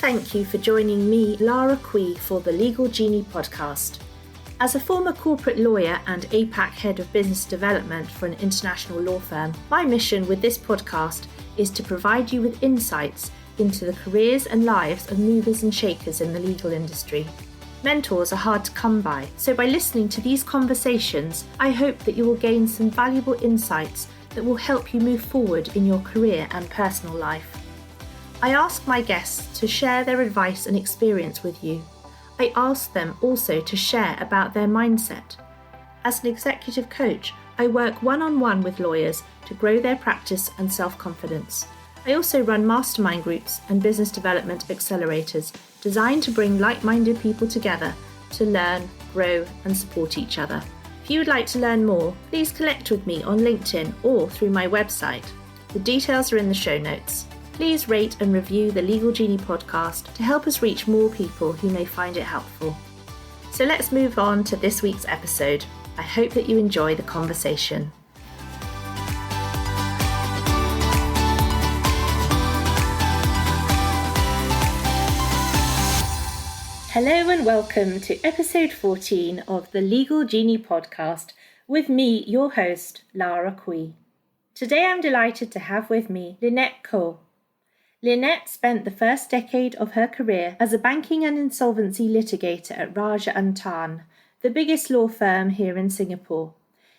thank you for joining me, Lara Quee, for the Legal Genie podcast. As a former corporate lawyer and APAC head of business development for an international law firm, my mission with this podcast is to provide you with insights into the careers and lives of movers and shakers in the legal industry. Mentors are hard to come by, so by listening to these conversations, I hope that you will gain some valuable insights that will help you move forward in your career and personal life. I ask my guests to share their advice and experience with you. I ask them also to share about their mindset. As an executive coach, I work one-on-one with lawyers to grow their practice and self-confidence. I also run mastermind groups and business development accelerators designed to bring like-minded people together to learn, grow, and support each other. If you would like to learn more, please connect with me on LinkedIn or through my website. The details are in the show notes. Please rate and review the Legal Genie podcast to help us reach more people who may find it helpful. So let's move on to this week's episode. I hope that you enjoy the conversation. Hello and welcome to episode 14 of the Legal Genie podcast with me, your host, Lara Quee. Today I'm delighted to have with me Lynette Koh. Lynette spent the first decade of her career as a banking and insolvency litigator at Rajah & Tann, the biggest law firm here in Singapore.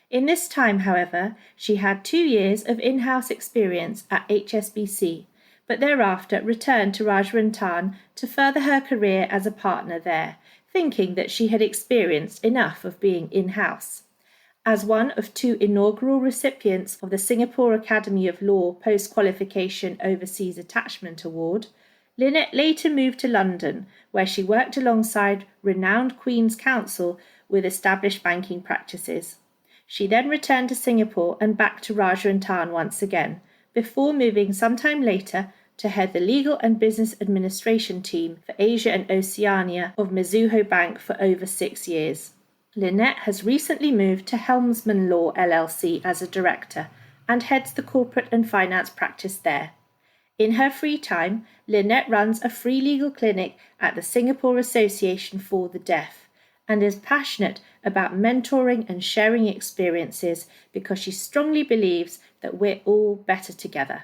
In this time, however, she had 2 years of in-house experience at HSBC, but thereafter returned to Rajah & Tann to further her career as a partner there, thinking that she had experienced enough of being in-house. As one of 2 inaugural recipients of the Singapore Academy of Law Post-Qualification Overseas Attachment Award, Lynette later moved to London, where she worked alongside renowned Queen's Counsel with established banking practices. She then returned to Singapore and back to Rajah & Tann once again, before moving sometime later to head the Legal and Business Administration team for Asia and Oceania of Mizuho Bank for over 6 years. Lynette has recently moved to Helmsman Law LLC as a director and heads the corporate and finance practice there. In her free time, Lynette runs a free legal clinic at the Singapore Association for the Deaf and is passionate about mentoring and sharing experiences because she strongly believes that we're all better together.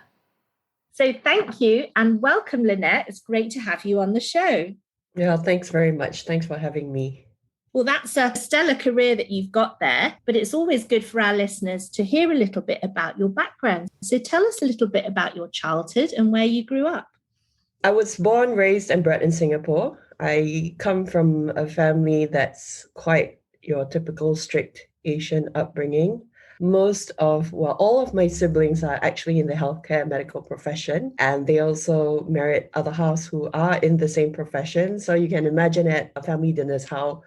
So thank you and welcome, Lynette. It's great to have you on the show. Yeah, thanks very much. Thanks for having me. Well, that's a stellar career that you've got there, but it's always good for our listeners to hear a little bit about your background. So tell us a little bit about your childhood and where you grew up. I was born, raised, and bred in Singapore. I come from a family that's quite your typical strict Asian upbringing. All of my siblings are actually in the healthcare medical profession, and they also married other halves who are in the same profession. So you can imagine at a family dinners how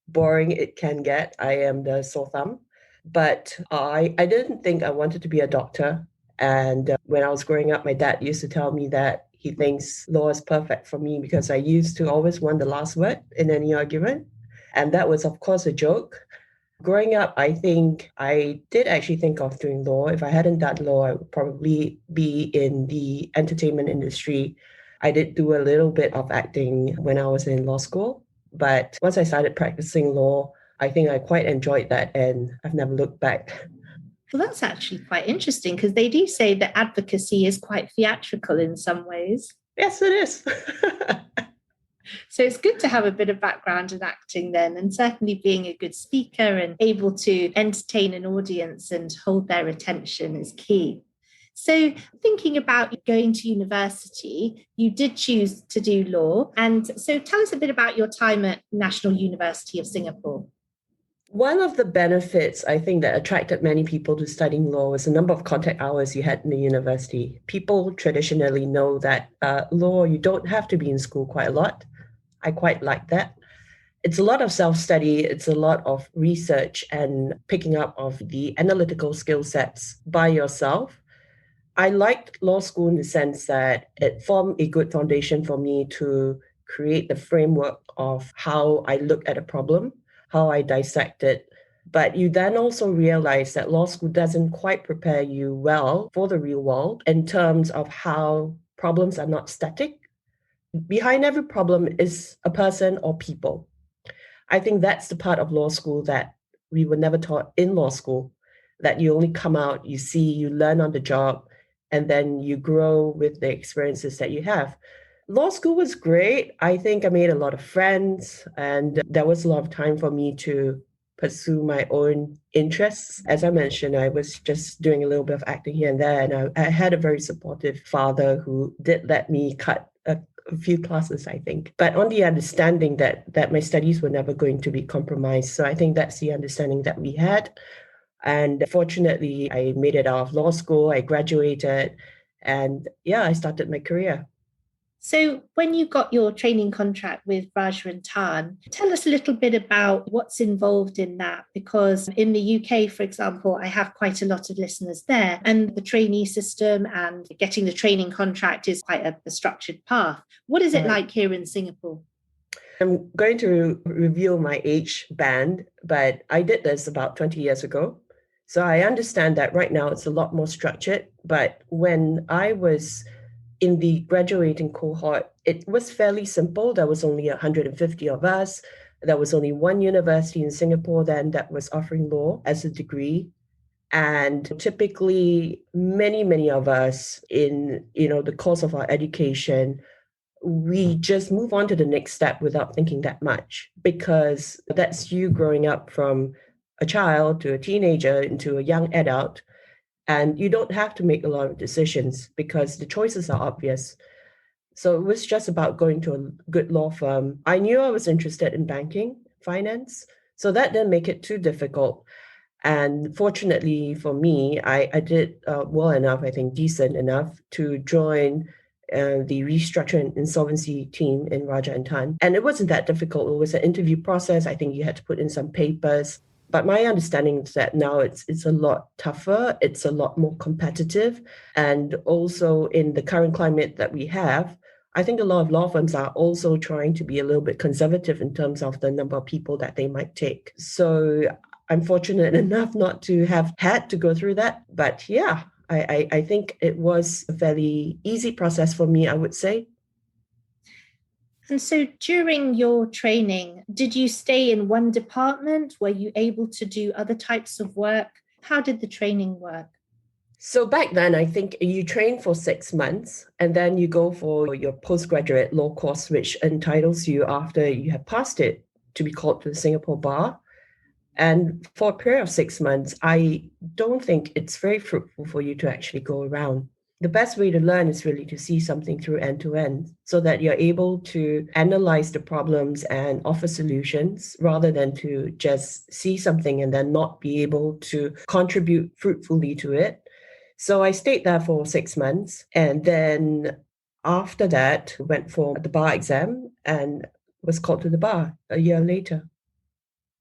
boring it can get. I am the sore thumb. But I didn't think I wanted to be a doctor. And when I was growing up, my dad used to tell me that he thinks law is perfect for me because I used to always want the last word in any argument. And that was, of course, a joke. Growing up, I think I did actually think of doing law. If I hadn't done law, I would probably be in the entertainment industry. I did do a little bit of acting when I was in law school. But once I started practicing law, I think I quite enjoyed that and I've never looked back. Well, that's actually quite interesting because they do say that advocacy is quite theatrical in some ways. Yes, it is. So it's good to have a bit of background in acting then, and certainly being a good speaker and able to entertain an audience and hold their attention is key. So thinking about going to university, you did choose to do law. And so tell us a bit about your time at National University of Singapore. One of the benefits, I think, that attracted many people to studying law was the number of contact hours you had in the university. People traditionally know that law, you don't have to be in school quite a lot. I quite like that. It's a lot of self-study. It's a lot of research and picking up of the analytical skill sets by yourself. I liked law school in the sense that it formed a good foundation for me to create the framework of how I look at a problem, how I dissect it. But you then also realize that law school doesn't quite prepare you well for the real world in terms of how problems are not static. behind every problem is a person or people. I think that's the part of law school that we were never taught in law school, that you only come out, you see, you learn on the job, and then you grow with the experiences that you have. Law school was great. I think I made a lot of friends, and there was a lot of time for me to pursue my own interests. As I mentioned, I was just doing a little bit of acting here and there, and I had a very supportive father who did let me cut a few classes, I think, but on the understanding that my studies were never going to be compromised. So I think that's the understanding that we had. And fortunately, I made it out of law school. I graduated, and yeah, I started my career. So, when you got your training contract with Raja and Tan, tell us a little bit about what's involved in that. Because in the UK, for example, I have quite a lot of listeners there, and the trainee system and getting the training contract is quite a structured path. What is it like here in Singapore? I'm going to reveal my age band, but I did this about 20 years ago. So I understand that right now it's a lot more structured. But when I was in the graduating cohort, it was fairly simple. There was only 150 of us. There was only one university in Singapore then that was offering law as a degree. And typically, many of us in the course of our education, we just move on to the next step without thinking that much, because that's you growing up from a child to a teenager into a young adult. And you don't have to make a lot of decisions because the choices are obvious. So it was just about going to a good law firm. I knew I was interested in banking, finance, so that didn't make it too difficult. And fortunately for me, I did well enough, I think decent enough, to join the restructuring and insolvency team in Raja and Tan. And it wasn't that difficult. It was an interview process. I think you had to put in some papers. But my understanding is that now it's a lot tougher, it's a lot more competitive. And also in the current climate that we have, I think a lot of law firms are also trying to be a little bit conservative in terms of the number of people that they might take. So I'm fortunate enough not to have had to go through that. But yeah, I think it was a fairly easy process for me, I would say. And so during your training, did you stay in one department? Were you able to do other types of work? How did the training work? So back then, I think you train for 6 months and then you go for your postgraduate law course, which entitles you, after you have passed it, to be called to the Singapore Bar. And for a period of 6 months, I don't think it's very fruitful for you to actually go around. The best way to learn is really to see something through end to end, so that you're able to analyze the problems and offer solutions rather than to just see something and then not be able to contribute fruitfully to it. So I stayed there for 6 months, and then after that went for the bar exam and was called to the bar a year later.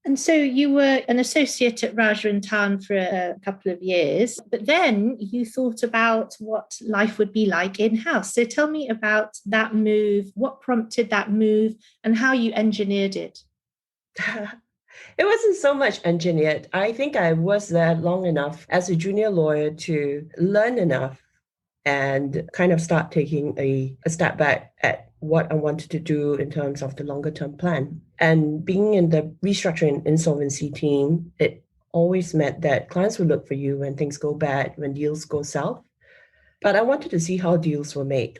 And so you were an associate at Raja and Tan for a couple of years, but then you thought about what life would be like in-house. So tell me about that move, what prompted that move, and how you engineered it. It wasn't so much engineered. I think I was there long enough as a junior lawyer to learn enough and kind of start taking a step back at what I wanted to do in terms of the longer term plan. And being in the restructuring insolvency team, it always meant that clients would look for you when things go bad, when deals go south. But I wanted to see how deals were made.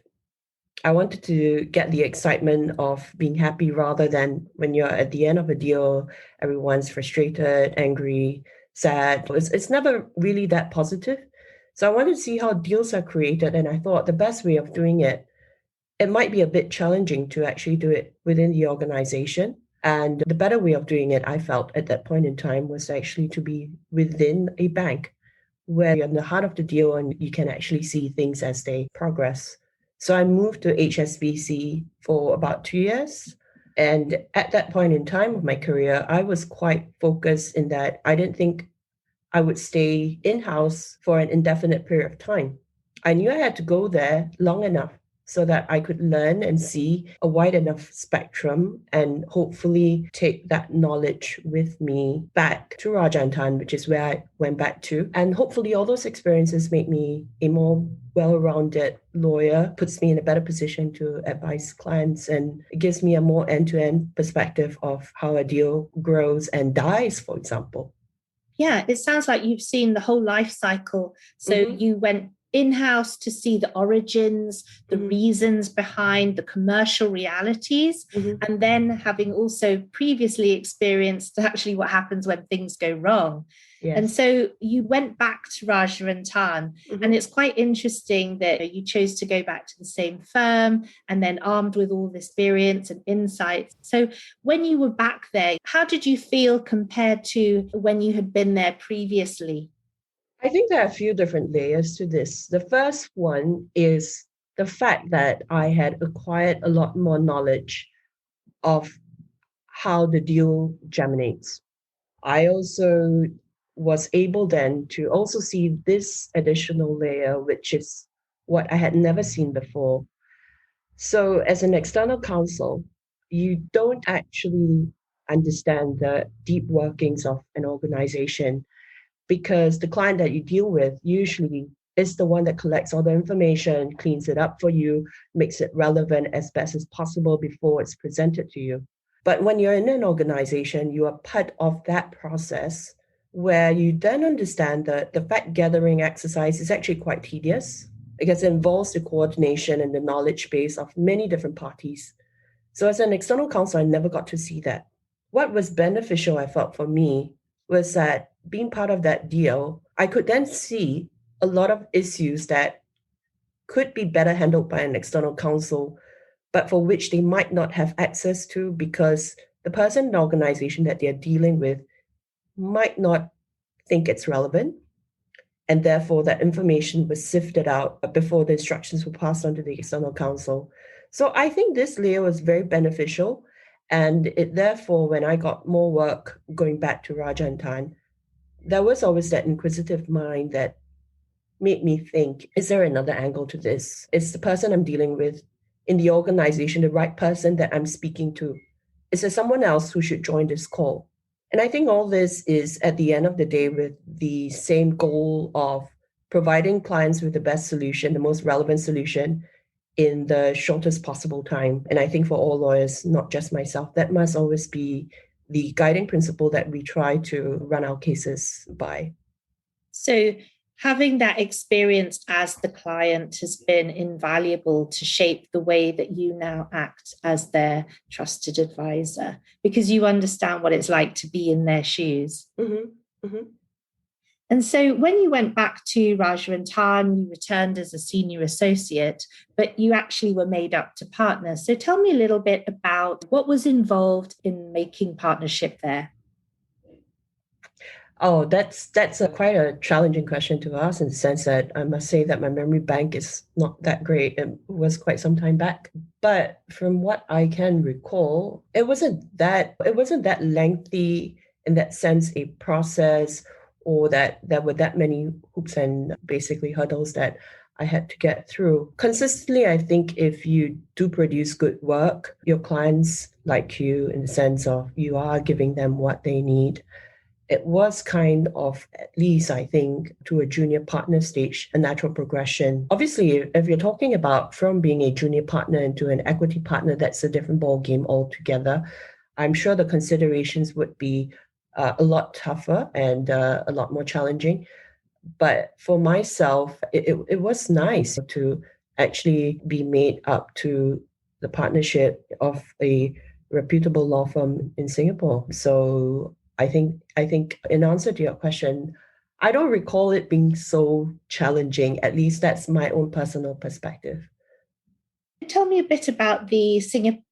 I wanted to get the excitement of being happy rather than when you're at the end of a deal, everyone's frustrated, angry, sad. It's never really that positive. So I wanted to see how deals are created. And I thought the best way of doing it, it might be a bit challenging to actually do it within the organization. And the better way of doing it, I felt at that point in time, was actually to be within a bank where you're in the heart of the deal and you can actually see things as they progress. So I moved to HSBC for about 2 years. And at that point in time of my career, I was quite focused in that I didn't think I would stay in-house for an indefinite period of time. I knew I had to go there long enough so that I could learn and see a wide enough spectrum and hopefully take that knowledge with me back to Rajantan, which is where I went back to. And hopefully all those experiences make me a more well-rounded lawyer, puts me in a better position to advise clients, and it gives me a more end-to-end perspective of how a deal grows and dies, for example. Yeah, it sounds like you've seen the whole life cycle. So you went in-house to see the origins, the reasons behind the commercial realities, and then having also previously experienced actually what happens when things go wrong. Yes. And so you went back to Raja and Tan, and it's quite interesting that you chose to go back to the same firm and then armed with all the experience and insights. So when you were back there, how did you feel compared to when you had been there previously? I think there are a few different layers to this. The first one is the fact that I had acquired a lot more knowledge of how the deal germinates. I also was able then to also see this additional layer, which is what I had never seen before. So as an external counsel, you don't actually understand the deep workings of an organization, because the client that you deal with usually is the one that collects all the information, cleans it up for you, makes it relevant as best as possible before it's presented to you. But when you're in an organization, you are part of that process where you then understand that the fact gathering exercise is actually quite tedious because it involves the coordination and the knowledge base of many different parties. So as an external counsel, I never got to see that. What was beneficial, I felt, for me was that being part of that deal, I could then see a lot of issues that could be better handled by an external counsel, but for which they might not have access to because the person in the organization that they're dealing with might not think it's relevant. And therefore, that information was sifted out before the instructions were passed on to the external counsel. So I think this layer was very beneficial. And it therefore, when I got more work going back to Raja and Tan, there was always that inquisitive mind that made me think, is there another angle to this? Is the person I'm dealing with in the organization the right person that I'm speaking to? Is there someone else who should join this call? And I think all this is at the end of the day with the same goal of providing clients with the best solution, the most relevant solution in the shortest possible time. And I think for all lawyers, not just myself, that must always be the guiding principle that we try to run our cases by. So having that experience as the client has been invaluable to shape the way that you now act as their trusted advisor, because you understand what it's like to be in their shoes. And so when you went back to Raja and Tan, you returned as a senior associate, but you actually were made up to partner. So tell me a little bit about what was involved in making partnership there. Oh, that's quite a challenging question to ask, in the sense that I must say that my memory bank is not that great. It was quite some time back. But from what I can recall, it wasn't that lengthy in that sense, a process, or that there were that many hoops and basically hurdles that I had to get through. Consistently, I think if you do produce good work, your clients like you in the sense of you are giving them what they need. It was kind of, at least I think, to a junior partner stage, a natural progression. Obviously, if you're talking about from being a junior partner into an equity partner, that's a different ballgame altogether. I'm sure the considerations would be a lot tougher and a lot more challenging. But for myself, it was nice to actually be made up to the partnership of a reputable law firm in Singapore. So I think in answer to your question, I don't recall it being so challenging. At least that's my own personal perspective. Tell me a bit about the Singapore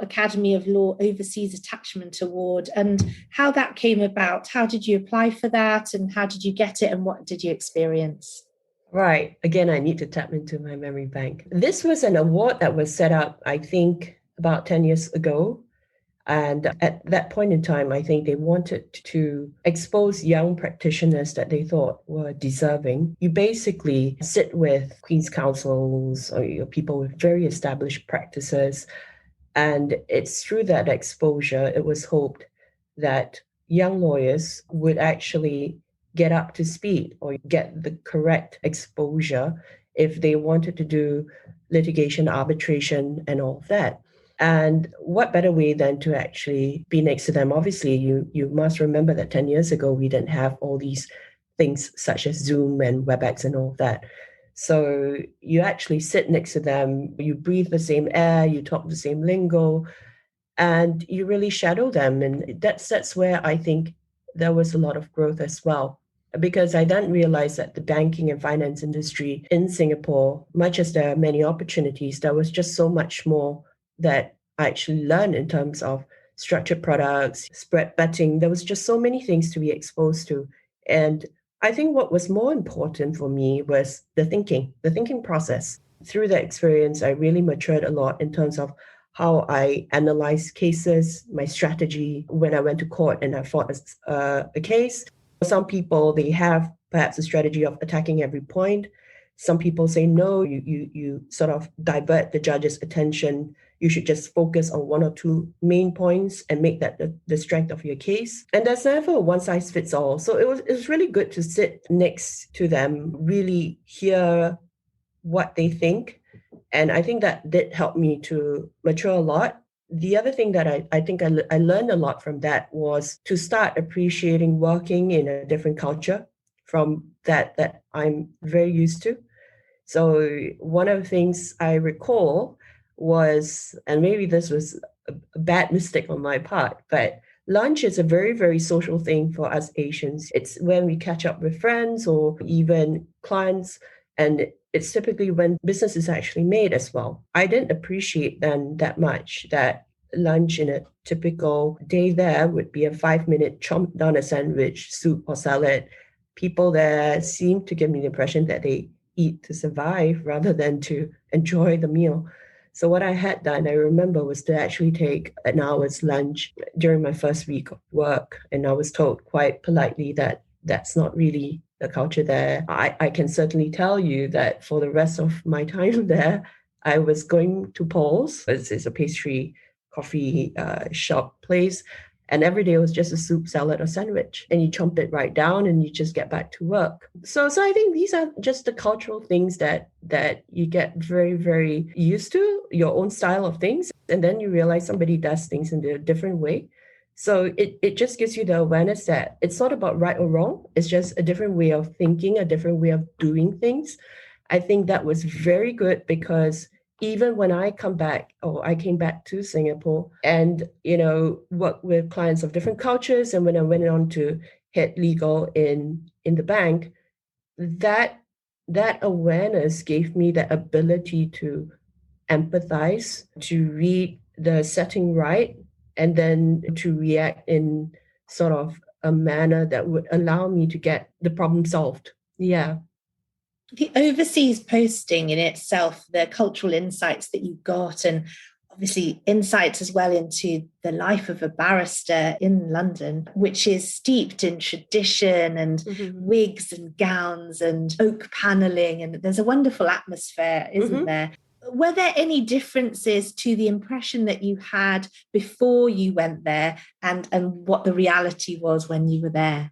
Academy of Law Overseas Attachment Award and how that came about. How did you apply for that and how did you get it and what did you experience? Right. Again, I need to tap into my memory bank. This was an award that was set up, I think, about 10 years ago. And at that point in time, I think they wanted to expose young practitioners that they thought were deserving. You basically sit with Queen's counsels or people with very established practices. And it's through that exposure, it was hoped that young lawyers would actually get up to speed or get the correct exposure if they wanted to do litigation, arbitration, and all of that. And what better way than to actually be next to them? Obviously, you must remember that 10 years ago, we didn't have all these things such as Zoom and WebEx and all of that. So you actually sit next to them, you breathe the same air, you talk the same lingo, and you really shadow them. And that's where I think there was a lot of growth as well. Because I then realized that the banking and finance industry in Singapore, much as there are many opportunities, there was just so much more that I actually learned in terms of structured products, spread betting. There was just so many things to be exposed to. And I think what was more important for me was the thinking process. Through that experience, I really matured a lot in terms of how I analyze cases, my strategy when I went to court and I fought a case. Some people, they have perhaps a strategy of attacking every point. Some people say, no, you sort of divert the judge's attention. You should just focus on one or two main points and make that the strength of your case. And there's never a one size fits all. So it was really good to sit next to them, really hear what they think. And I think that did help me to mature a lot. The other thing that I think I learned a lot from that was to start appreciating working in a different culture from that I'm very used to. So one of the things I recall was, and maybe this was a bad mistake on my part, but lunch is a very, very social thing for us Asians. It's when we catch up with friends or even clients, and it's typically when business is actually made as well. I didn't appreciate then that much that lunch in a typical day there would be a 5-minute chomp down a sandwich, soup or salad. People there seem to give me the impression that they eat to survive rather than to enjoy the meal. So what I had done, I remember, was to actually take an hour's lunch during my first week of work. And I was told quite politely that that's not really the culture there. I can certainly tell you that for the rest of my time there, I was going to Paul's. It's a pastry coffee shop place. And every day was just a soup, salad, or sandwich. And you chomp it right down and you just get back to work. So I think these are just the cultural things that you get very, very used to, your own style of things. And then you realize somebody does things in a different way. So it just gives you the awareness that it's not about right or wrong. It's just a different way of thinking, a different way of doing things. I think that was very good because even when I came back to Singapore and, work with clients of different cultures, and when I went on to head legal in the bank, that awareness gave me the ability to empathize, to read the setting right, and then to react in sort of a manner that would allow me to get the problem solved. Yeah. The overseas posting in itself, the cultural insights that you got, and obviously insights as well into the life of a barrister in London, which is steeped in tradition and wigs and gowns and oak paneling. And there's a wonderful atmosphere, isn't there? Were there any differences to the impression that you had before you went there and what the reality was when you were there?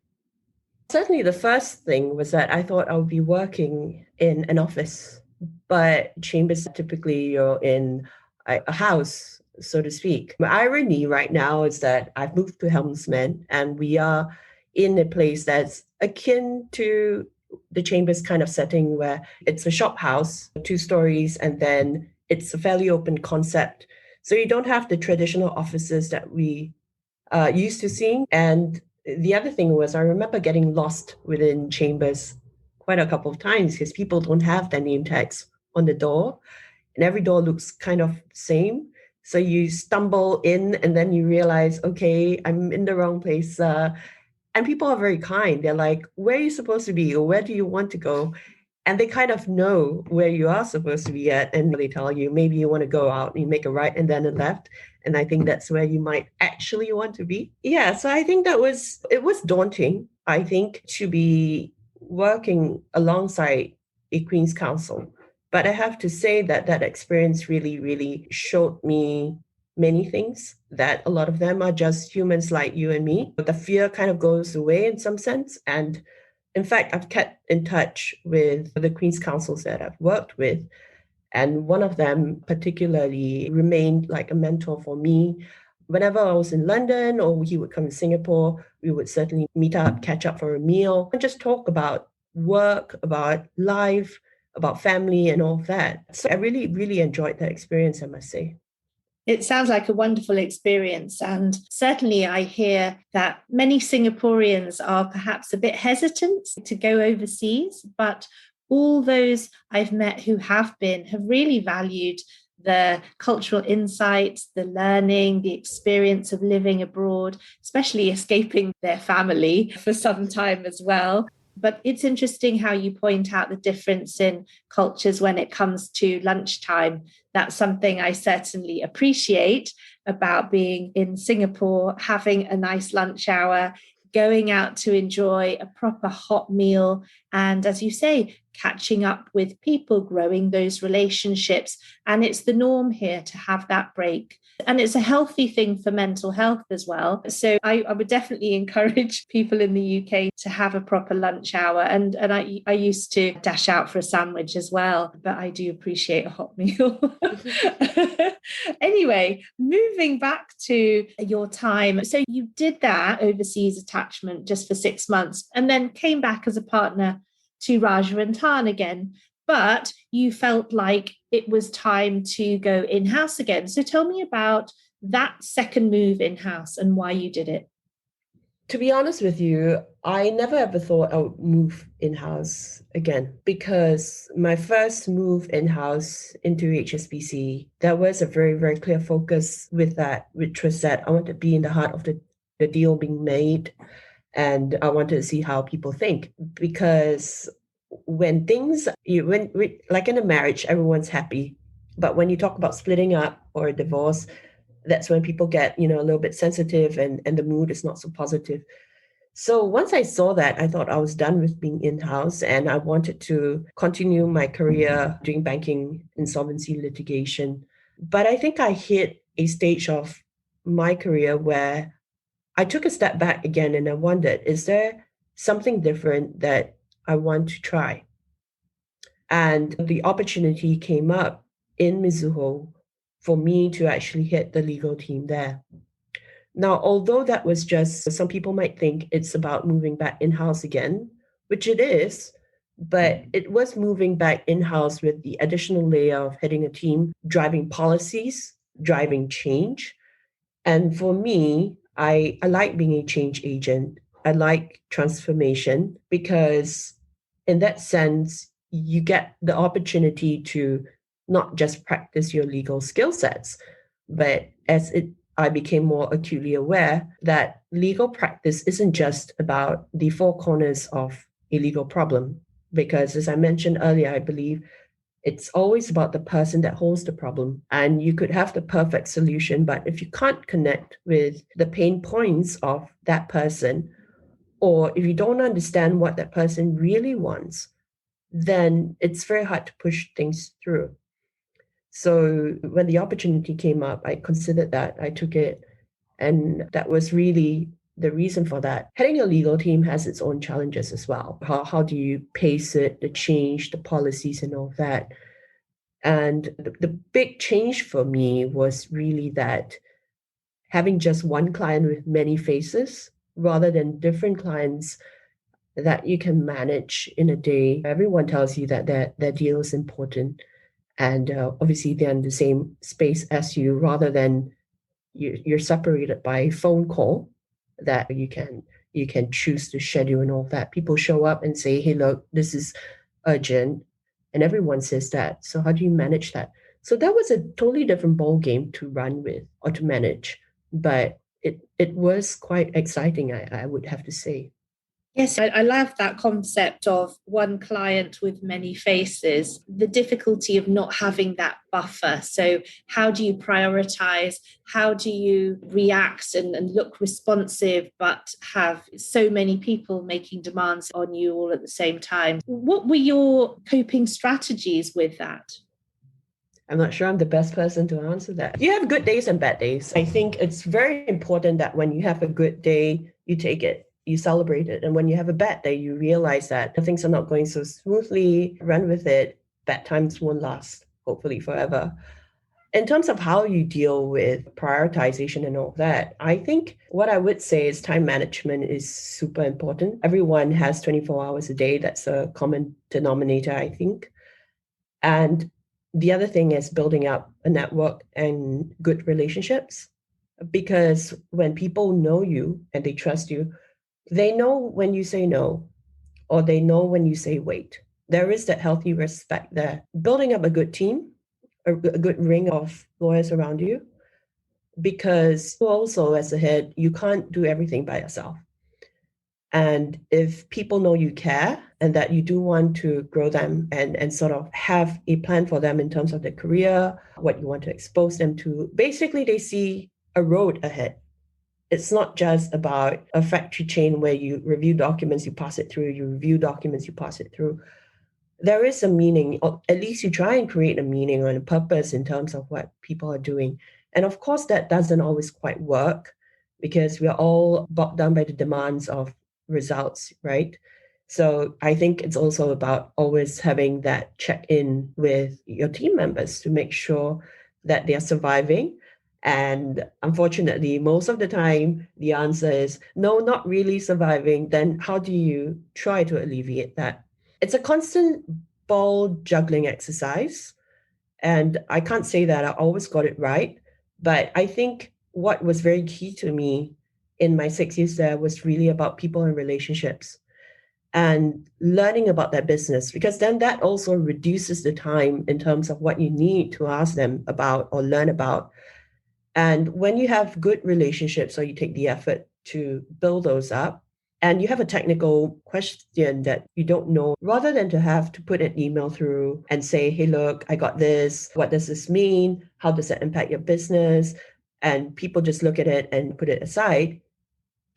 Certainly the first thing was that I thought I would be working in an office, but chambers typically you're in a house, so to speak. My irony right now is that I've moved to Helmsman and we are in a place that's akin to the chambers kind of setting where it's a shop house, 2 stories, and then it's a fairly open concept. So you don't have the traditional offices that we used to seeing. And the other thing was I remember getting lost within chambers quite a couple of times because people don't have their name tags on the door and every door looks kind of the same. So you stumble in and then you realize, okay, I'm in the wrong place. And people are very kind. They're like, where are you supposed to be? Or where do you want to go? and they kind of know where you are supposed to be at, and they tell you maybe you want to go out and you make a right and then a left, and I think that's where you might actually want to be. Yeah, so I think it was daunting, I think, to be working alongside a Queen's Counsel. But I have to say that that experience really, really showed me many things, that a lot of them are just humans like you and me. The fear kind of goes away in some sense. And in fact, I've kept in touch with the Queen's Counsels that I've worked with. And one of them particularly remained like a mentor for me. Whenever I was in London or he would come to Singapore, we would certainly meet up, catch up for a meal, and just talk about work, about life, about family, and all of that. So I really, really enjoyed that experience, I must say. It sounds like a wonderful experience. And certainly, I hear that many Singaporeans are perhaps a bit hesitant to go overseas, but all those I've met who have been have really valued the cultural insights, the learning, the experience of living abroad, especially escaping their family for some time as well. But it's interesting how you point out the difference in cultures when it comes to lunchtime. That's something I certainly appreciate about being in Singapore, having a nice lunch hour, going out to enjoy a proper hot meal, and, as you say, catching up with people, growing those relationships. And it's the norm here to have that break. And it's a healthy thing for mental health as well. So I would definitely encourage people in the UK to have a proper lunch hour. And I used to dash out for a sandwich as well, but I do appreciate a hot meal. Anyway, moving back to your time. So you did that overseas attachment just for 6 months and then came back as a partner to Raja and Tan again. But you felt like it was time to go in-house again. So tell me about that second move in-house and why you did it. To be honest with you, I never ever thought I would move in-house again, because my first move in-house into HSBC, there was a very, very clear focus with that, which was that I wanted to be in the heart of the deal being made, and I wanted to see how people think. Because when like in a marriage, everyone's happy. But when you talk about splitting up or a divorce, that's when people get, a little bit sensitive, and the mood is not so positive. So once I saw that, I thought I was done with being in-house, and I wanted to continue my career doing banking, insolvency litigation. But I think I hit a stage of my career where I took a step back again, and I wondered, is there something different that I want to try? And the opportunity came up in Mizuho for me to actually hit the legal team there. Now, although that was just, some people might think it's about moving back in-house again, which it is, but it was moving back in-house with the additional layer of heading a team, driving policies, driving change. And for me, I like being a change agent. I like transformation, because in that sense, you get the opportunity to not just practice your legal skill sets, but I became more acutely aware that legal practice isn't just about the four corners of a legal problem. Because as I mentioned earlier, I believe it's always about the person that holds the problem. And you could have the perfect solution, but if you can't connect with the pain points of that person, or if you don't understand what that person really wants, then it's very hard to push things through. So when the opportunity came up, I considered that, I took it, and that was really the reason for that. Heading a legal team has its own challenges as well. How do you pace it, the change, the policies, and all that? And the big change for me was really that having just one client with many faces rather than different clients that you can manage in a day. Everyone tells you that their deal is important, and obviously they're in the same space as you, rather than you're separated by a phone call that you can choose to schedule and all that. People show up and say, hey, look, this is urgent, and everyone says that. So how do you manage that? So that was a totally different ball game to run with or to manage, but it was quite exciting, I would have to say. Yes, I love that concept of one client with many faces, the difficulty of not having that buffer. So, how do you prioritize? How do you react and look responsive, but have so many people making demands on you all at the same time? What were your coping strategies with that? I'm not sure I'm the best person to answer that. You have good days and bad days. I think it's very important that when you have a good day, you take it, you celebrate it. And when you have a bad day, you realize that things are not going so smoothly, run with it. Bad times won't last, hopefully, forever. In terms of how you deal with prioritization and all that, I think what I would say is time management is super important. Everyone has 24 hours a day. That's a common denominator, I think. And the other thing is building up a network and good relationships. Because when people know you and they trust you, they know when you say no, or they know when you say wait. There is that healthy respect there. Building up a good team, a good ring of lawyers around you, because also as a head, you can't do everything by yourself. And if people know you care and that you do want to grow them and sort of have a plan for them in terms of their career, what you want to expose them to, basically they see a road ahead. It's not just about a factory chain where you review documents, you pass it through, you review documents, you pass it through. There is a meaning, or at least you try and create a meaning or a purpose in terms of what people are doing. And of course, that doesn't always quite work because we are all bogged down by the demands of results, right? So I think it's also about always having that check in with your team members to make sure that they are surviving. And unfortunately, most of the time, the answer is no, not really surviving. Then how do you try to alleviate that? It's a constant ball juggling exercise. And I can't say that I always got it right. But I think what was very key to me in my 6 years there was really about people and relationships and learning about their business, because then that also reduces the time in terms of what you need to ask them about or learn about. And when you have good relationships or you take the effort to build those up, and you have a technical question that you don't know, rather than to have to put an email through and say, hey, look, I got this. What does this mean? How does that impact your business? And people just look at it and put it aside.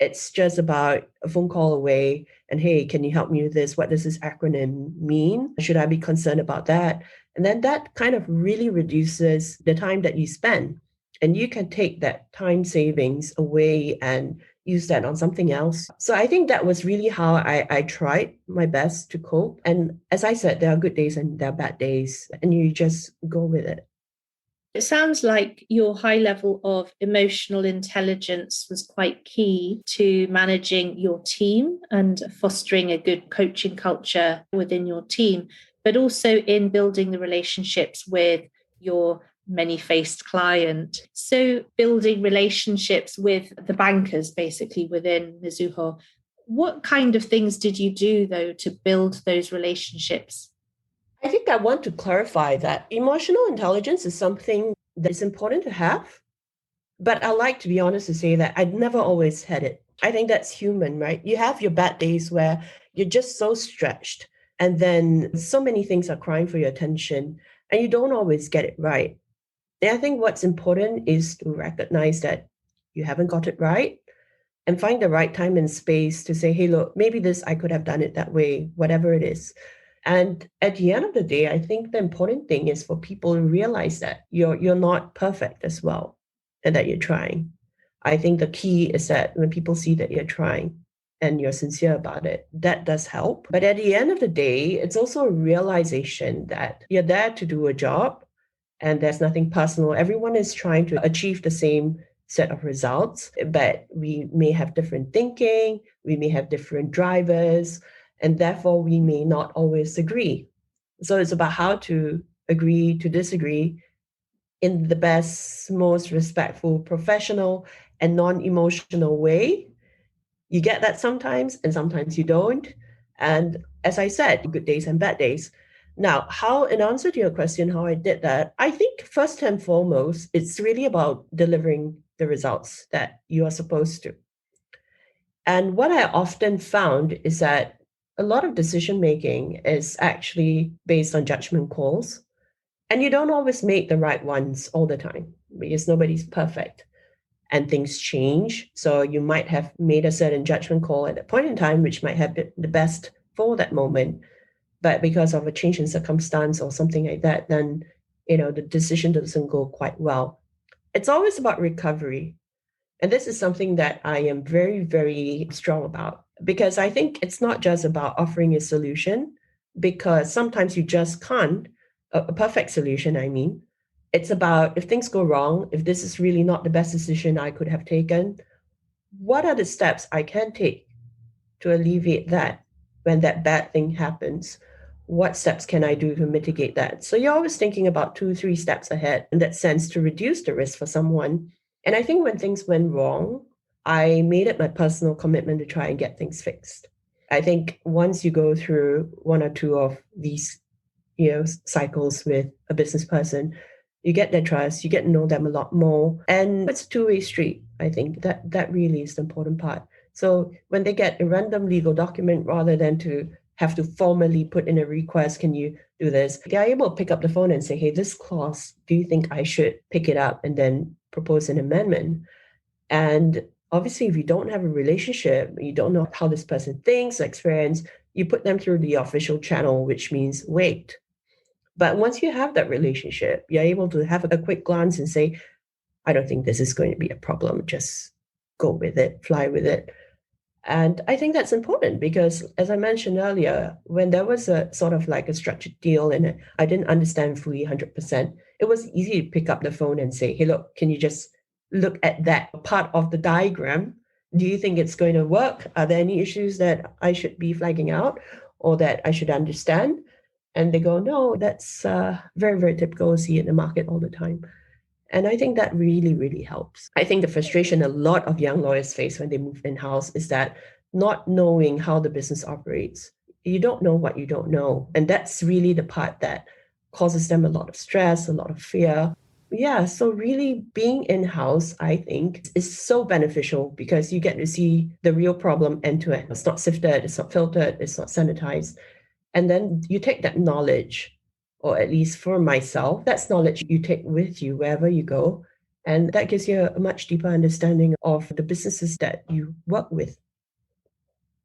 It's just about a phone call away and, hey, can you help me with this? What does this acronym mean? Should I be concerned about that? And then that kind of really reduces the time that you spend. And you can take that time savings away and use that on something else. So I think that was really how I tried my best to cope. And as I said, there are good days and there are bad days, and you just go with it. It sounds like your high level of emotional intelligence was quite key to managing your team and fostering a good coaching culture within your team, but also in building the relationships with your many faced client. So, building relationships with the bankers basically within Mizuho. What kind of things did you do, though, to build those relationships? I think I want to clarify that emotional intelligence is something that is important to have. But I like to be honest to say that I never always had it. I think that's human, right? You have your bad days where you're just so stretched, and then so many things are crying for your attention, and you don't always get it right. And I think what's important is to recognize that you haven't got it right and find the right time and space to say, hey, look, maybe this, I could have done it that way, whatever it is. And at the end of the day, I think the important thing is for people to realize that you're not perfect as well and that you're trying. I think the key is that when people see that you're trying and you're sincere about it, that does help. But at the end of the day, it's also a realization that you're there to do a job and there's nothing personal. Everyone is trying to achieve the same set of results, but we may have different thinking, we may have different drivers, and therefore we may not always agree. So it's about how to agree to disagree in the best, most respectful, professional, and non emotional way. You get that sometimes, and sometimes you don't. And as I said, good days and bad days. Now, how, in answer to your question, how I did that, I think first and foremost, it's really about delivering the results that you are supposed to. And what I often found is that a lot of decision making is actually based on judgment calls. And you don't always make the right ones all the time because nobody's perfect and things change. So you might have made a certain judgment call at that point in time, which might have been the best for that moment. But because of a change in circumstance or something like that, then the decision doesn't go quite well. It's always about recovery. And this is something that I am very, very strong about because I think it's not just about offering a solution, because sometimes you just can't, a perfect solution, I mean. It's about if things go wrong, if this is really not the best decision I could have taken, what are the steps I can take to alleviate that when that bad thing happens? What steps can I do to mitigate that? So you're always thinking about 2, 3 steps ahead in that sense to reduce the risk for someone. And I think when things went wrong, I made it my personal commitment to try and get things fixed. I think once you go through one or two of these, cycles with a business person, you get their trust, you get to know them a lot more. And it's a two-way street. I think that really is the important part. So when they get a random legal document, rather than to have to formally put in a request, can you do this? They're able to pick up the phone and say, hey, this clause, do you think I should pick it up and then propose an amendment? And obviously, if you don't have a relationship, you don't know how this person thinks, experience, you put them through the official channel, which means wait. But once you have that relationship, you're able to have a quick glance and say, I don't think this is going to be a problem. Just go with it, fly with it. And I think that's important because, as I mentioned earlier, when there was a sort of like a structured deal and I didn't understand fully 100%, it was easy to pick up the phone and say, hey, look, can you just look at that part of the diagram? Do you think it's going to work? Are there any issues that I should be flagging out or that I should understand? And they go, no, that's very, very typical. See in the market all the time. And I think that really, really helps. I think the frustration a lot of young lawyers face when they move in-house is that not knowing how the business operates. You don't know what you don't know. And that's really the part that causes them a lot of stress, a lot of fear. Yeah, so really being in-house, I think, is so beneficial because you get to see the real problem end to end. It's not sifted, it's not filtered, it's not sanitized. And then you take that knowledge, or at least for myself, that's knowledge you take with you wherever you go. And that gives you a much deeper understanding of the businesses that you work with.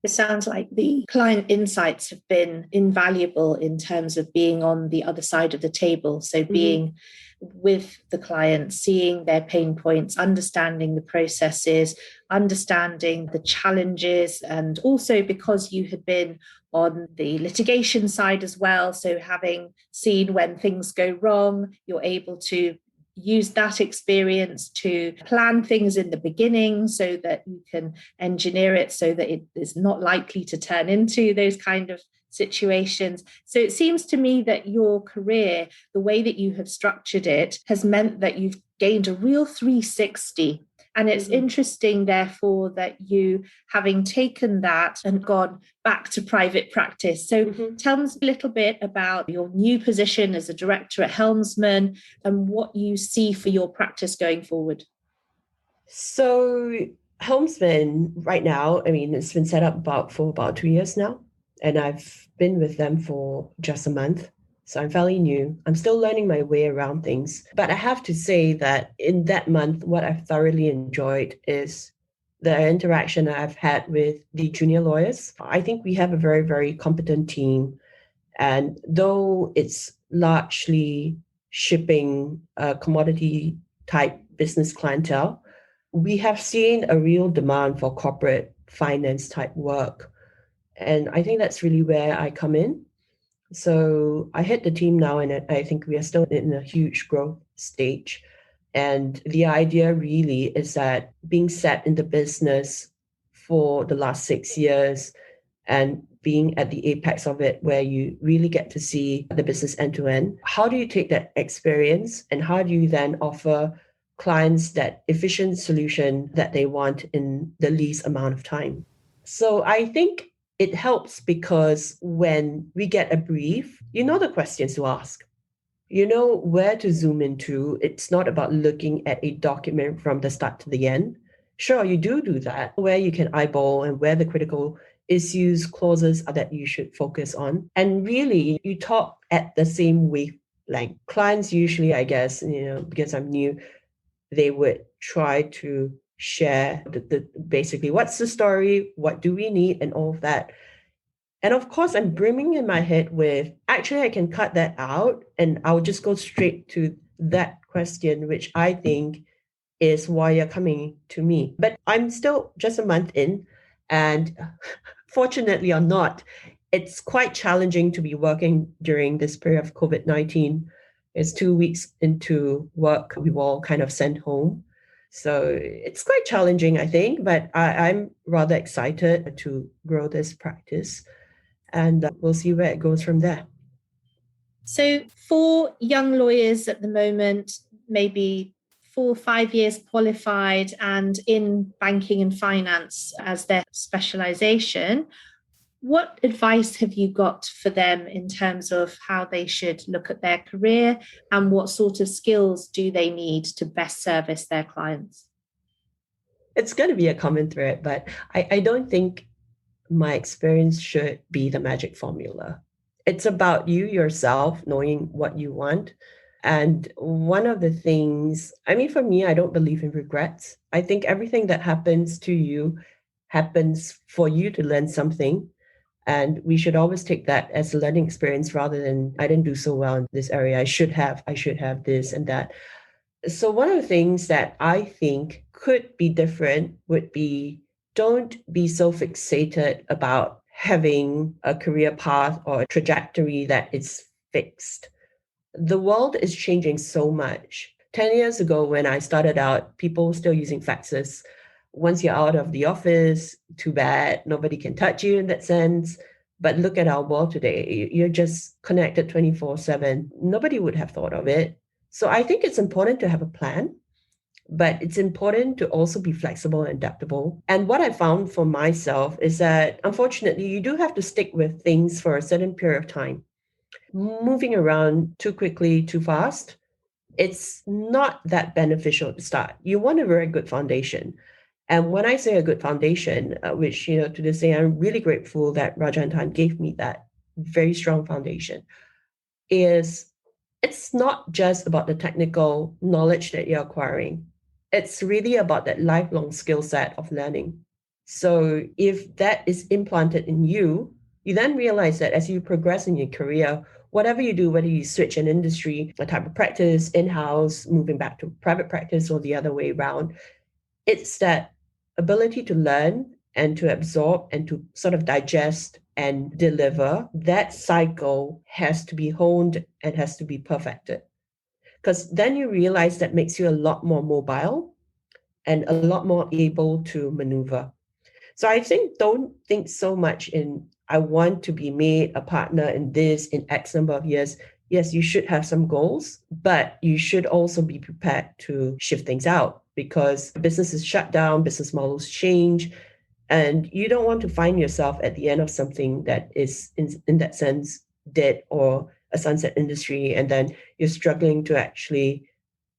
It sounds like the client insights have been invaluable in terms of being on the other side of the table. So being with the client, seeing their pain points, understanding the processes, understanding the challenges, and also because you had been on the litigation side as well. So having seen when things go wrong, you're able to use that experience to plan things in the beginning so that you can engineer it so that it is not likely to turn into those kind of situations. So it seems to me that your career, the way that you have structured it, has meant that you've gained a real 360. And it's interesting, therefore, that you, having taken that and gone back to private practice. So tell us a little bit about your new position as a director at Helmsman and what you see for your practice going forward. So Helmsman right now, I mean, it's been set up for about 2 years now, and I've been with them for just a month. So I'm fairly new. I'm still learning my way around things. But I have to say that in that month, what I've thoroughly enjoyed is the interaction I've had with the junior lawyers. I think we have a very, very competent team. And though it's largely shipping commodity type business clientele, we have seen a real demand for corporate finance type work. And I think that's really where I come in. So I head the team now, and I think we are still in a huge growth stage. And the idea really is that being set in the business for the last 6 years and being at the apex of it, where you really get to see the business end to end, how do you take that experience and how do you then offer clients that efficient solution that they want in the least amount of time? So I think it helps because when we get a brief, you know the questions to ask. You know where to zoom into. It's not about looking at a document from the start to the end. Sure, you do that, where you can eyeball and where the critical issues, clauses are that you should focus on. And really, you talk at the same wavelength. Clients usually, I guess, because I'm new, they would try to share the basically what's the story, what do we need, and all of that. And of course, I'm brimming in my head with actually, I can cut that out and I'll just go straight to that question, which I think is why you're coming to me. But I'm still just a month in, and fortunately or not, it's quite challenging to be working during this period of COVID-19. It's 2 weeks into work, we were all kind of sent home. So it's quite challenging, I think, but I'm rather excited to grow this practice, and we'll see where it goes from there. So for young lawyers at the moment, maybe 4 or 5 years qualified and in banking and finance as their specialization, what advice have you got for them in terms of how they should look at their career, and what sort of skills do they need to best service their clients? It's going to be a common thread, but I don't think my experience should be the magic formula. It's about you yourself knowing what you want. And one of the things, I mean, for me, I don't believe in regrets. I think everything that happens to you happens for you to learn something. And we should always take that as a learning experience rather than I didn't do so well in this area. I should have this and that. So one of the things that I think could be different would be don't be so fixated about having a career path or a trajectory that is fixed. The world is changing so much. 10 years ago, when I started out, people were still using faxes. Once you're out of the office, too bad, nobody can touch you in that sense. But look at our world today. You're just connected 24/7. Nobody would have thought of it. So I think it's important to have a plan, but it's important to also be flexible and adaptable. And what I found for myself is that unfortunately, you do have to stick with things for a certain period of time. Moving around too quickly, too fast, it's not that beneficial to start. You want a very good foundation. And when I say a good foundation, which, to this day, I'm really grateful that Raja and Tan gave me that very strong foundation, is it's not just about the technical knowledge that you're acquiring. It's really about that lifelong skill set of learning. So if that is implanted in you, you then realize that as you progress in your career, whatever you do, whether you switch an industry, a type of practice, in-house, moving back to private practice or the other way around, it's that ability to learn and to absorb and to sort of digest and deliver. That cycle has to be honed and has to be perfected. Because then you realize that makes you a lot more mobile and a lot more able to maneuver. So I think don't think so much in, I want to be made a partner in this in X number of years. Yes, you should have some goals, but you should also be prepared to shift things out because businesses shut down, business models change, and you don't want to find yourself at the end of something that is, in that sense, dead or a sunset industry. And then you're struggling to actually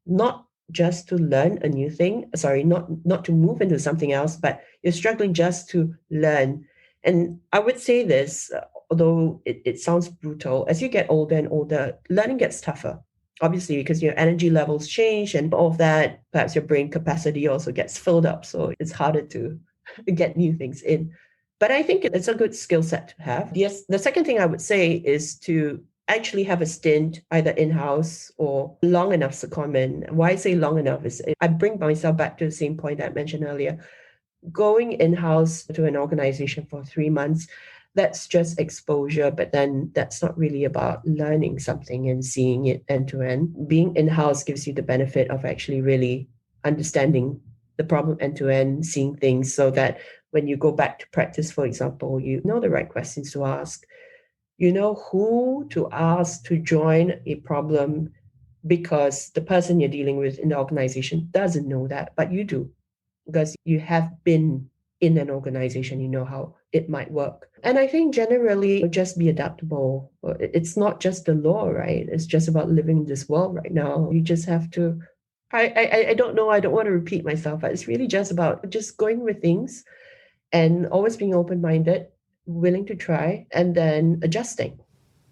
not just to learn a new thing, sorry, not to move into something else, but you're struggling just to learn. And I would say this, although it sounds brutal, as you get older and older, learning gets tougher. Obviously, because your energy levels change and all of that, perhaps your brain capacity also gets filled up. So it's harder to get new things in. But I think it's a good skill set to have. Yes, the second thing I would say is to actually have a stint either in-house or long enough secondment. Why I say long enough is I bring myself back to the same point I mentioned earlier. Going in-house to an organization for 3 months, that's just exposure, but then that's not really about learning something and seeing it end to end. Being in-house gives you the benefit of actually really understanding the problem end to end, seeing things so that when you go back to practice, for example, you know the right questions to ask. You know who to ask to join a problem because the person you're dealing with in the organization doesn't know that, but you do because you have been in an organization, you know how it might work. And I think generally just be adaptable. It's not just the law, right? It's just about living in this world right now. You just have to I don't know. I don't want to repeat myself, but it's really just about just going with things and always being open-minded, willing to try, and then adjusting.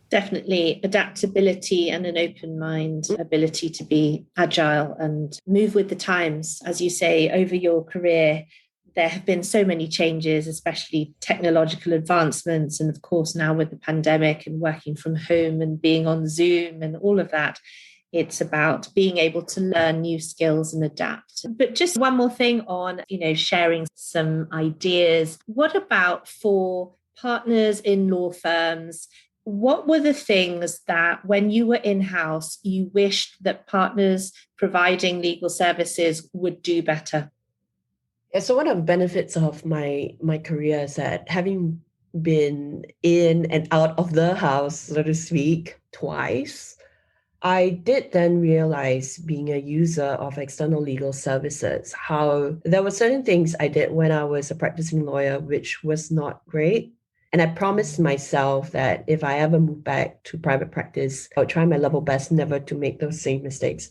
Definitely adaptability and an open mind, ability to be agile and move with the times. As you say, over your career, there have been so many changes, especially technological advancements. And of course, now with the pandemic and working from home and being on Zoom and all of that, it's about being able to learn new skills and adapt. But just one more thing on, sharing some ideas. What about for partners in law firms? What were the things that when you were in-house, you wished that partners providing legal services would do better? Yeah, so one of the benefits of my career is that having been in and out of the house, so to speak, twice, I did then realize, being a user of external legal services, how there were certain things I did when I was a practicing lawyer which was not great. And I promised myself that if I ever move back to private practice, I would try my level best never to make those same mistakes.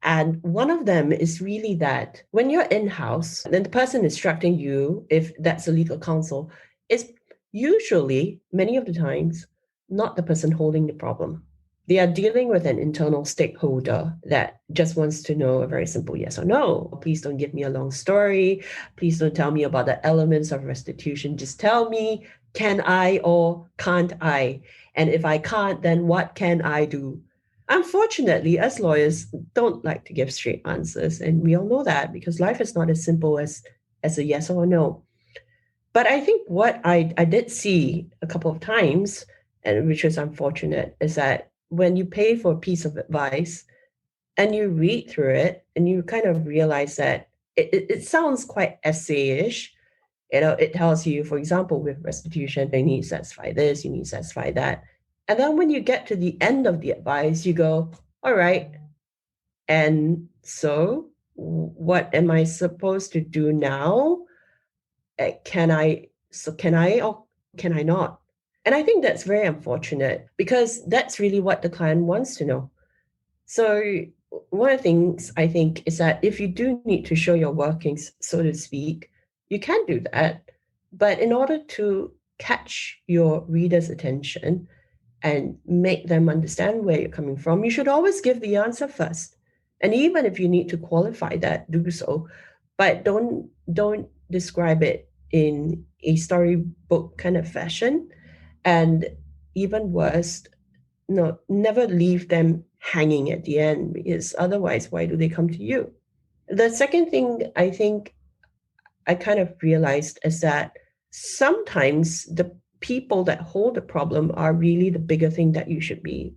And one of them is really that when you're in-house, then the person instructing you, if that's a legal counsel, is usually, many of the times, not the person holding the problem. They are dealing with an internal stakeholder that just wants to know a very simple yes or no. Please don't give me a long story. Please don't tell me about the elements of restitution. Just tell me, can I or can't I? And if I can't, then what can I do? Unfortunately, as lawyers, don't like to give straight answers, and we all know that because life is not as simple as a yes or a no. But I think what I did see a couple of times, and which is unfortunate, is that when you pay for a piece of advice and you read through it and you kind of realize that it sounds quite essay-ish. It tells you, for example, with restitution, you need to satisfy this, you need to satisfy that. And then when you get to the end of the advice, you go, all right, and so what am I supposed to do now? Can I or can I not? And I think that's very unfortunate because that's really what the client wants to know. So one of the things I think is that if you do need to show your workings, so to speak, you can do that. But in order to catch your reader's attention and make them understand where you're coming from, you should always give the answer first. And even if you need to qualify that, do so. But don't describe it in a storybook kind of fashion. And even worse, no, never leave them hanging at the end because otherwise, why do they come to you? The second thing I think I kind of realized is that sometimes the people that hold the problem are really the bigger thing that you should be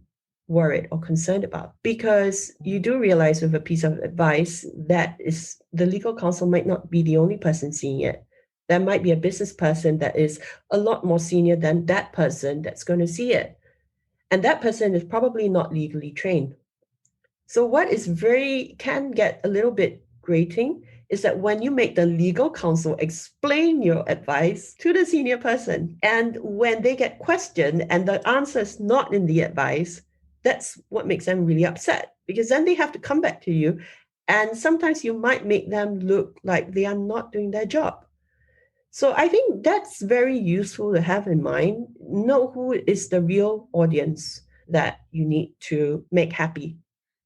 worried or concerned about, because you do realize with a piece of advice that is the legal counsel might not be the only person seeing it. There might be a business person that is a lot more senior than that person that's going to see it. And that person is probably not legally trained. So what is can get a little bit grating is that when you make the legal counsel explain your advice to the senior person, and when they get questioned and the answer is not in the advice, that's what makes them really upset, because then they have to come back to you. And sometimes you might make them look like they are not doing their job. So I think that's very useful to have in mind. Know who is the real audience that you need to make happy.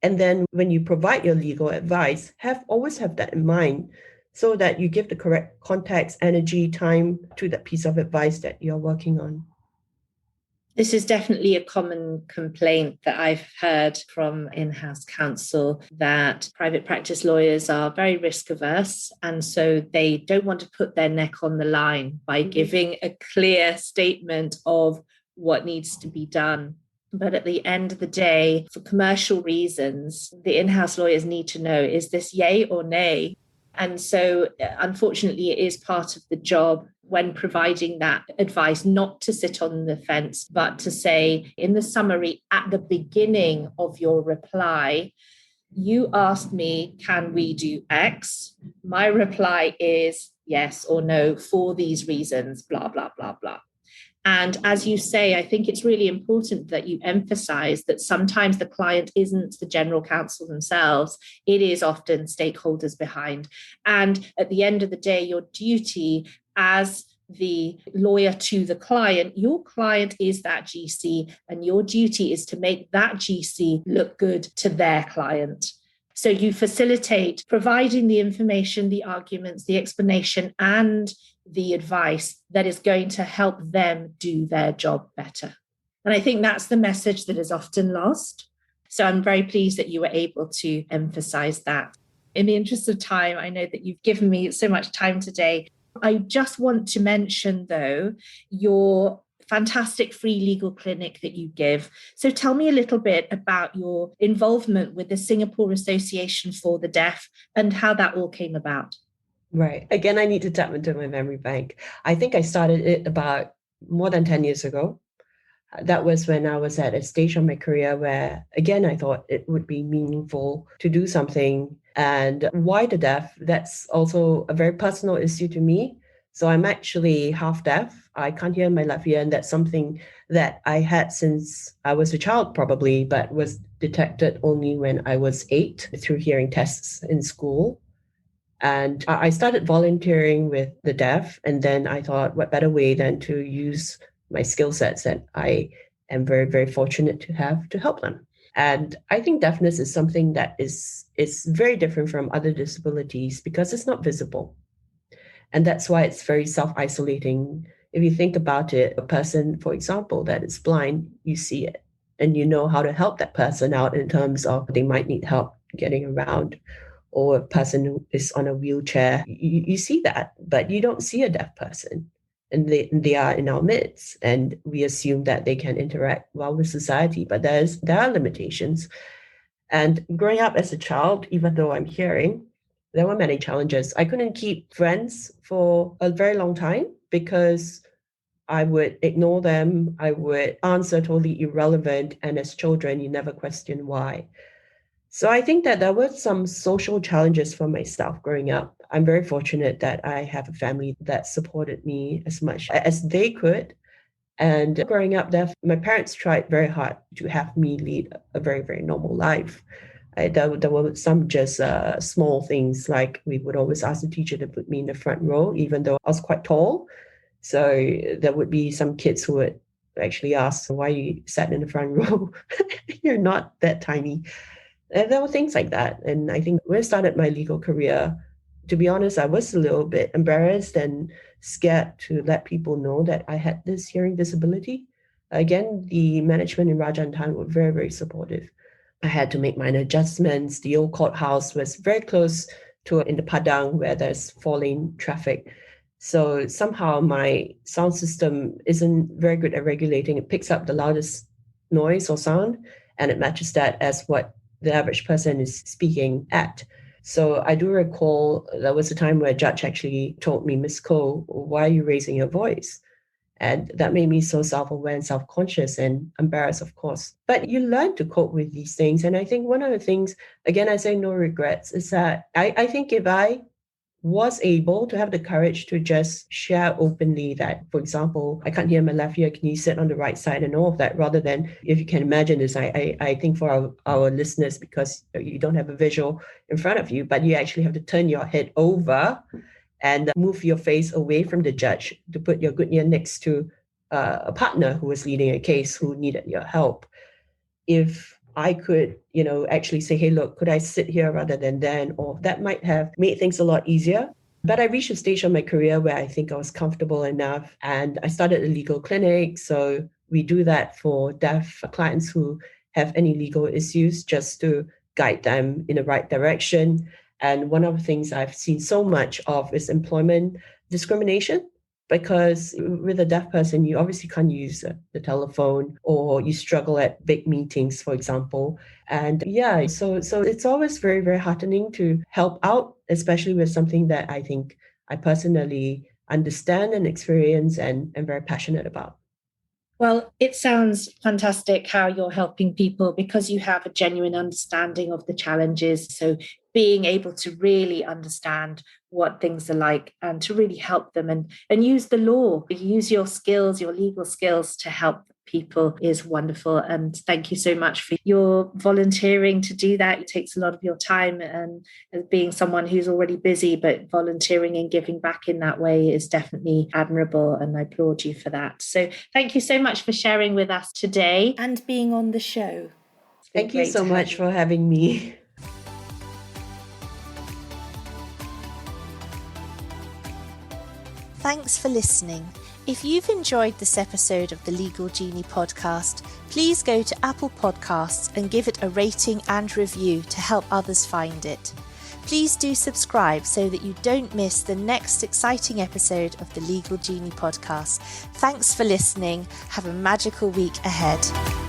And then when you provide your legal advice, always have that in mind so that you give the correct context, energy, time to that piece of advice that you're working on. This is definitely a common complaint that I've heard from in-house counsel, that private practice lawyers are very risk averse. And so they don't want to put their neck on the line by giving a clear statement of what needs to be done. But at the end of the day, for commercial reasons, the in-house lawyers need to know, is this yay or nay? And so, unfortunately, it is part of the job when providing that advice not to sit on the fence, but to say in the summary at the beginning of your reply, you asked me, can we do X? My reply is yes or no for these reasons, blah, blah, blah, blah. And as you say, I think it's really important that you emphasize that sometimes the client isn't the general counsel themselves. It is often stakeholders behind. And at the end of the day, your duty as the lawyer to the client, your client is that GC, and your duty is to make that GC look good to their client. So you facilitate providing the information, the arguments, the explanation, and the advice that is going to help them do their job better. And I think that's the message that is often lost. So I'm very pleased that you were able to emphasize that. In the interest of time, I know that you've given me so much time today. I just want to mention, though, your fantastic free legal clinic that you give. So tell me a little bit about your involvement with the Singapore Association for the Deaf and how that all came about. Right. Again, I need to tap into my memory bank. I think I started it about more than 10 years ago. That was when I was at a stage of my career where, again, I thought it would be meaningful to do something. And why the deaf? That's also a very personal issue to me. So I'm actually half deaf. I can't hear in my left ear, and that's something that I had since I was a child, probably, but was detected only when I was 8 through hearing tests in school. And I started volunteering with the deaf, and then I thought, what better way than to use my skill sets that I am very, very fortunate to have to help them. And I think deafness is something that is very different from other disabilities because it's not visible. And that's why it's very self-isolating. If you think about it, a person, for example, that is blind, you see it and you know how to help that person out in terms of they might need help getting around, or a person who is on a wheelchair. You see that, but you don't see a deaf person. And they are in our midst, and we assume that they can interact well with society, but there are limitations. And growing up as a child, even though I'm hearing, there were many challenges. I couldn't keep friends for a very long time because I would ignore them. I would answer totally irrelevant. And as children, you never question why. So I think that there were some social challenges for myself growing up. I'm very fortunate that I have a family that supported me as much as they could. And growing up there, my parents tried very hard to have me lead a very, very normal life. There were some just small things, like we would always ask the teacher to put me in the front row, even though I was quite tall. So there would be some kids who would actually ask, why you sat in the front row? You're not that tiny. And there were things like that. And I think when I started my legal career, to be honest, I was a little bit embarrassed and scared to let people know that I had this hearing disability. Again, the management in Raja and Tan were very, very supportive. I had to make minor adjustments. The old courthouse was very close to in the Padang where there's 4-lane traffic. So somehow my sound system isn't very good at regulating. It picks up the loudest noise or sound, and it matches that as what the average person is speaking at. So I do recall there was a time where a judge actually told me, Miss Koh, why are you raising your voice? And that made me so self-aware and self-conscious and embarrassed, of course. But you learn to cope with these things. And I think one of the things, again, I say no regrets, is that I think if I was able to have the courage to just share openly that, for example, I can't hear my left ear, can you sit on the right side and all of that, rather than, if you can imagine this, I think for our listeners, because you don't have a visual in front of you, but you actually have to turn your head over and move your face away from the judge to put your good ear next to a partner who was leading a case who needed your help. If I could, actually say, hey, look, could I sit here rather than then? Or that might have made things a lot easier. But I reached a stage of my career where I think I was comfortable enough, and I started a legal clinic. So we do that for deaf clients who have any legal issues, just to guide them in the right direction. And one of the things I've seen so much of is employment discrimination. Because with a deaf person, you obviously can't use the telephone, or you struggle at big meetings, for example. And yeah, so it's always very, very heartening to help out, especially with something that I think I personally understand and experience and am very passionate about. Well, it sounds fantastic how you're helping people because you have a genuine understanding of the challenges. So being able to really understand what things are like and to really help them and use the law, use your skills, your legal skills to help people is wonderful. And thank you so much for your volunteering to do that. It takes a lot of your time, and as being someone who's already busy, but volunteering and giving back in that way is definitely admirable. And I applaud you for that. So thank you so much for sharing with us today and being on the show. Thank you so much for having me. Thanks for listening. If you've enjoyed this episode of the Legal Genie podcast, please go to Apple Podcasts and give it a rating and review to help others find it. Please do subscribe so that you don't miss the next exciting episode of the Legal Genie podcast. Thanks for listening. Have a magical week ahead.